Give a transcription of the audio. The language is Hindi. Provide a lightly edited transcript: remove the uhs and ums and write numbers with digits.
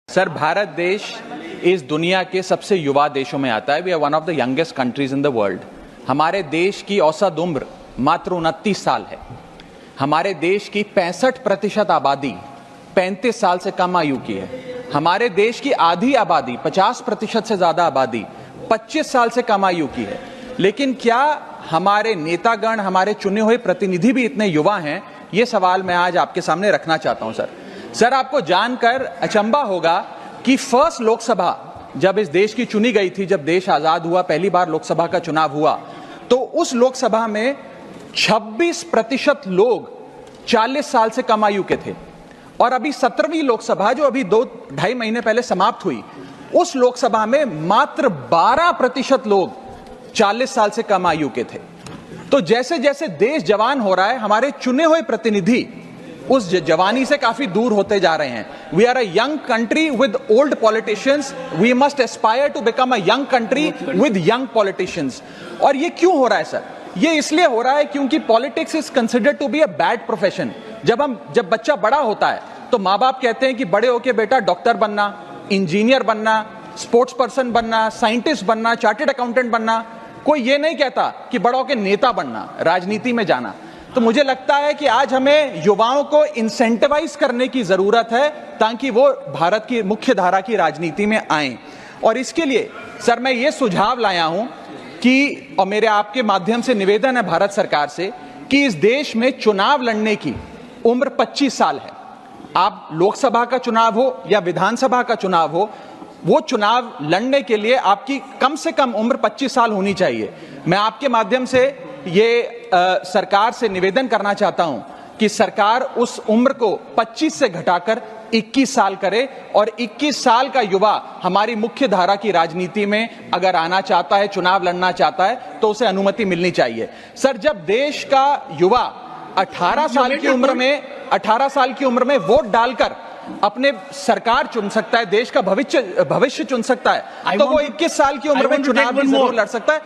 सर, भारत देश इस दुनिया के सबसे युवा देशों में आता है। We are one of the youngest countries in the world. हमारे देश की औसत उम्र मात्र 29 साल है। हमारे देश की 65% आबादी 35 साल से कम आयु की है। हमारे देश की आधी आबादी 50% से ज्यादा आबादी 25 साल से कम आयु की है। लेकिन क्या हमारे नेतागण, हमारे चुने हुए प्रतिनिधि भी इतने युवा हैं? ये सवाल मैं आज आपके सामने रखना चाहता हूं। सर, आपको जानकर अचंभा होगा कि फर्स्ट लोकसभा जब इस देश की चुनी गई थी, जब देश आजाद हुआ, पहली बार लोकसभा का चुनाव हुआ, तो उस लोकसभा में 26% लोग 40 साल से कम आयु के थे। और अभी 17वीं लोकसभा, जो अभी 2-2.5 महीने पहले समाप्त हुई, उस लोकसभा में मात्र 12% लोग 40 साल से कम आयु के थे। तो जैसे जैसे देश जवान हो रहा है, हमारे चुने हुए प्रतिनिधि उस जवानी से काफी दूर होते जा रहे हैं। We are a young country with old politicians. We must aspire to become a young country with young politicians. और ये क्यों हो रहा है सर? ये इसलिए हो रहा है क्योंकि politics is considered to be a bad profession. जब बच्चा बड़ा होता है तो माँ बाप कहते हैं कि बड़े होके बेटा डॉक्टर बनना, इंजीनियर बनना, स्पोर्ट्स पर्सन बनना, साइंटिस्ट बनना, चार्टर्ड अकाउंटेंट बनना। कोई ये नहीं कहता कि बड़ा होके नेता बनना, राजनीति में जाना। तो मुझे लगता है कि आज हमें युवाओं को इंसेंटिवाइज करने की जरूरत है ताकि वो भारत की मुख्य धारा की राजनीति में आएं। और इसके लिए सर मैं ये सुझाव लाया हूं कि, और मेरे आपके माध्यम से निवेदन है भारत सरकार से, कि इस देश में चुनाव लड़ने की उम्र 25 साल है। आप लोकसभा का चुनाव हो या विधानसभा का चुनाव हो, वो चुनाव लड़ने के लिए आपकी कम से कम उम्र 25 साल होनी चाहिए। मैं आपके माध्यम से ये सरकार से निवेदन करना चाहता हूं कि सरकार उस उम्र को 25 से घटाकर 21 साल करे, और 21 साल का युवा हमारी मुख्य धारा की राजनीति में अगर आना चाहता है, चुनाव लड़ना चाहता है, तो उसे अनुमति मिलनी चाहिए। सर, जब देश का युवा 18 साल की उम्र में वोट डालकर अपने सरकार चुन सकता है, देश का भविष्य चुन सकता है, तो वो 21 साल की उम्र में चुनाव भी जरूर लड़ सकता है।